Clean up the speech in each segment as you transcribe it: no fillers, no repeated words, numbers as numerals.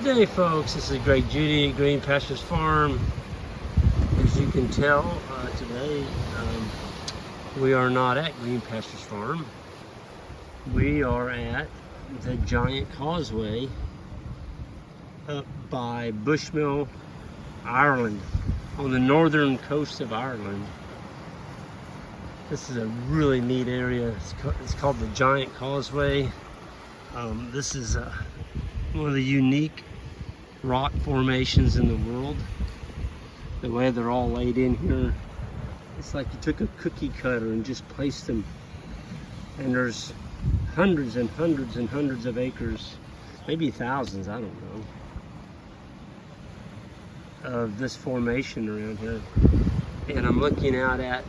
Hey folks, this is Greg Judy at Green Pastures Farm. As you can tell, today we are not at Green Pastures Farm. We are at the Giant Causeway up by Bushmill, Ireland, on the northern coast of Ireland. This is a really neat area. It's called the Giant Causeway. This is one of the unique rock formations in the world. The way they're all laid in here, it's like you took a cookie cutter and just placed them. And there's hundreds and hundreds and hundreds of acres, maybe thousands, I don't know, of this formation around here. And I'm looking out at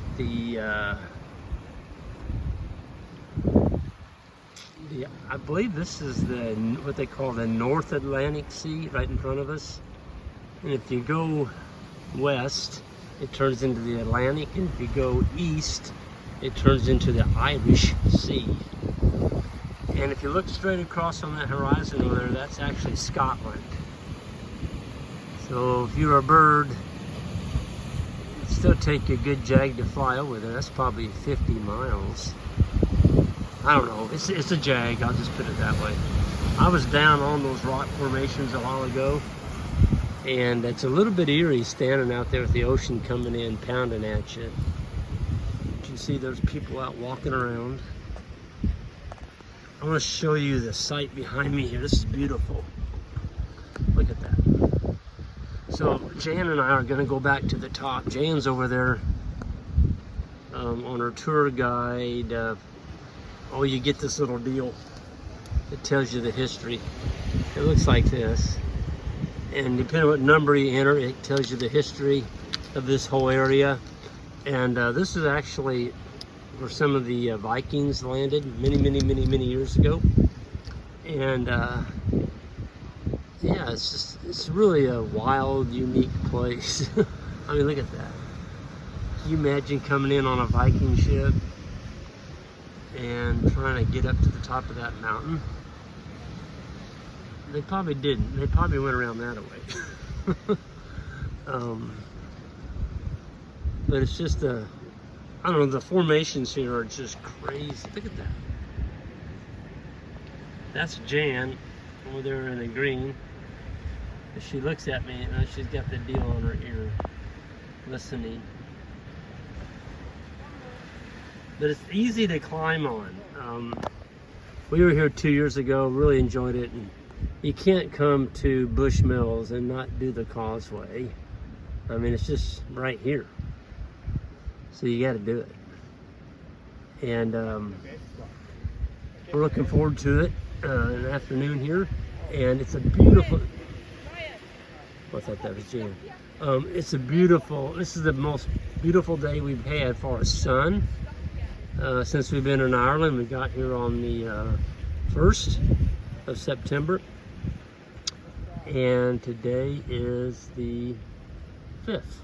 I believe this is what they call the North Atlantic Sea right in front of us. And if you go west, it turns into the Atlantic, and if you go east, it turns into the Irish Sea. And if you look straight across on that horizon over there, that's actually Scotland. So if you're a bird, it'd still take you a good jag to fly over there. That's probably 50 miles. I don't know, it's a jag, I'll just put it that way. I was down on those rock formations a while ago, and it's a little bit eerie standing out there with the ocean coming in, pounding at you. But you see there's people out walking around. I want to show you the site behind me here. This is beautiful. Look at that. So Jan and I are going to go back to the top. Jan's over there on her tour guide. Oh, you get this little deal that tells you the history. It looks like this. And depending on what number you enter, it tells you the history of this whole area. And this is actually where some of the Vikings landed many years ago. And yeah, it's really a wild, unique place. I mean, look at that. Can you imagine coming in on a Viking ship and trying to get up to the top of that mountain? They probably didn't. They probably went around that way. But it's just I don't know, the formations here are just crazy. Look at that. That's Jan over there in the green. If she looks at me, she's got the deal on her ear, listening. But it's easy to climb on. We were here 2 years ago, really enjoyed it. And you can't come to Bush Mills and not do the causeway. I mean, it's just right here. So you got to do it. And we're looking forward to it in the afternoon here. And it's a beautiful, I thought that was Jan. It's a beautiful, this is the most beautiful day we've had for a sun. Since we've been in Ireland. We got here on the 1st of September, and today is the 5th.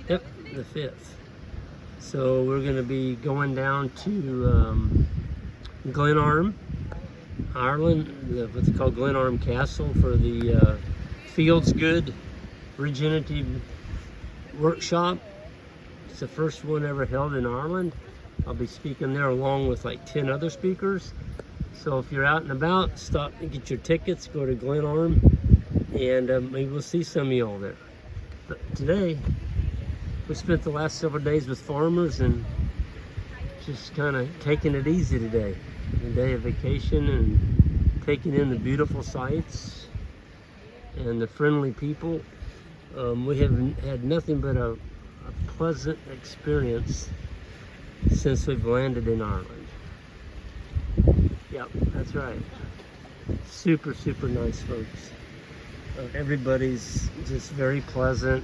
Yep, the 5th. So we're going to be going down to Glenarm, Ireland, what's called Glenarm Castle, for the Fields Good Regenerative Workshop. It's the first one ever held in Ireland. I'll be speaking there along with like 10 other speakers. So if you're out and about, stop and get your tickets, go to Glenarm, and maybe we'll see some of y'all there. But today, we spent the last several days with farmers and just kind of taking it easy today. A day of vacation and taking in the beautiful sights and the friendly people. We have had nothing but a pleasant experience since we've landed in Ireland. Yep, that's right. Super nice folks. Everybody's just very pleasant.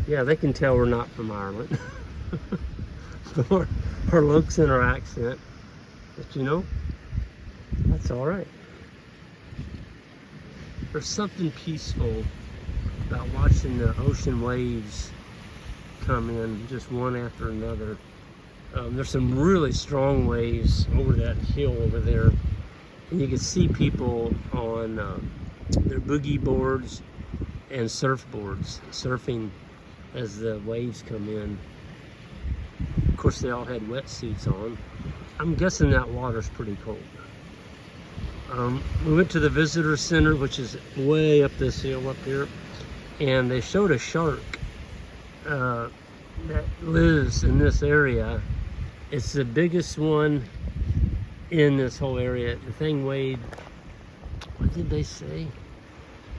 Yeah, they can tell we're not from Ireland. Our looks and our accent. But you know, that's all right. There's something peaceful about watching the ocean waves come in just one after another. There's some really strong waves over that hill over there. and you can see people on their boogie boards and surfboards surfing as the waves come in. Of course, they all had wetsuits on. I'm guessing that water's pretty cold. We went to the visitor center, which is way up this hill up here, and they showed a shark that lives in this area. It's the biggest one in this whole area. The thing weighed, what did they say?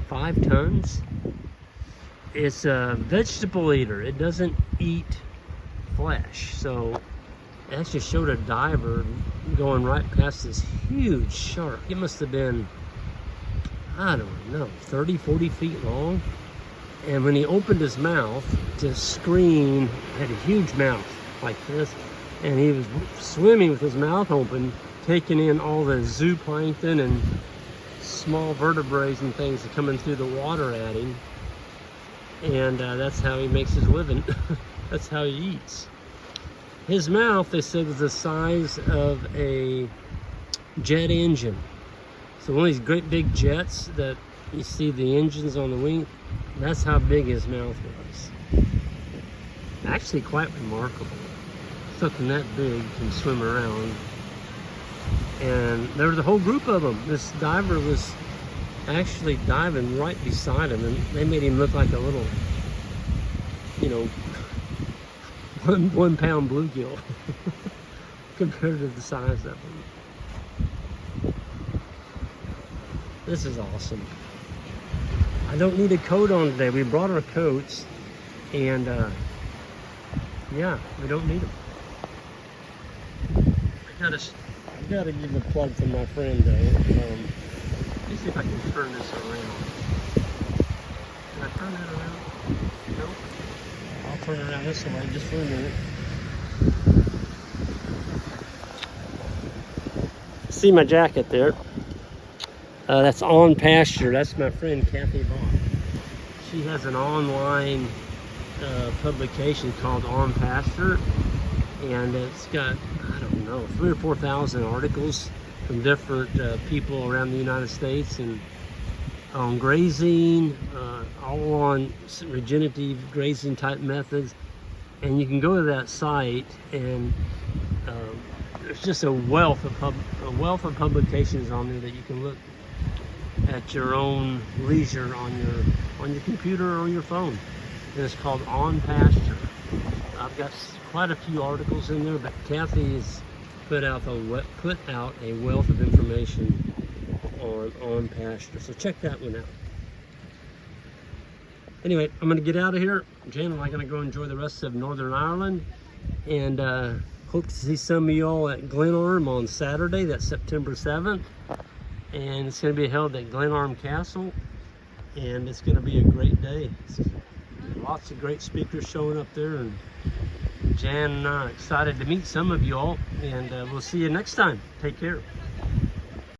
5 tons? It's a vegetable eater. It doesn't eat flesh. So it actually showed a diver going right past this huge shark. It must have been, I don't know, 30, 40 feet long. And when he opened his mouth to scream, had a huge mouth like this, and he was swimming with his mouth open, taking in all the zooplankton and small vertebrates and things that coming through the water at him. And that's how he makes his living. That's how he eats. His mouth, they said, was the size of a jet engine. So one of these great big jets that you see the engines on the wing, that's how big his mouth was. Actually quite remarkable. Something that big can swim around. And there was a whole group of them. This diver was actually diving right beside him, and they made him look like a little, you know, 1 pound bluegill compared to the size of him. This is awesome. I don't need a coat on today. We brought our coats, and yeah, we don't need them. I gotta give a plug to my friend though. Let me see if I can turn this around. Can I turn that around? Nope. I'll turn it around this way just for a minute. See my jacket there? That's On Pasture. That's my friend Kathy Vaughn. She has an online publication called On Pasture, and it's got, I don't know, 3,000 or 4,000 articles from different people around the United States, and on grazing, all on regenerative grazing type methods. And you can go to that site, and there's just a wealth of publications on there that you can look at your own leisure on your computer or your phone. And it's called On Pasture. I've got quite a few articles in there, but Kathy has put out a wealth of information on pasture. So check that one out. Anyway, I'm going to get out of here. Jan and I are going to go enjoy the rest of Northern Ireland, and hope to see some of y'all at Glenarm on Saturday. That's September 7th, and it's going to be held at Glenarm Castle, and it's going to be a great day. Lots of great speakers showing up there, and Jan and I are excited to meet some of y'all, and we'll see you next time. Take care.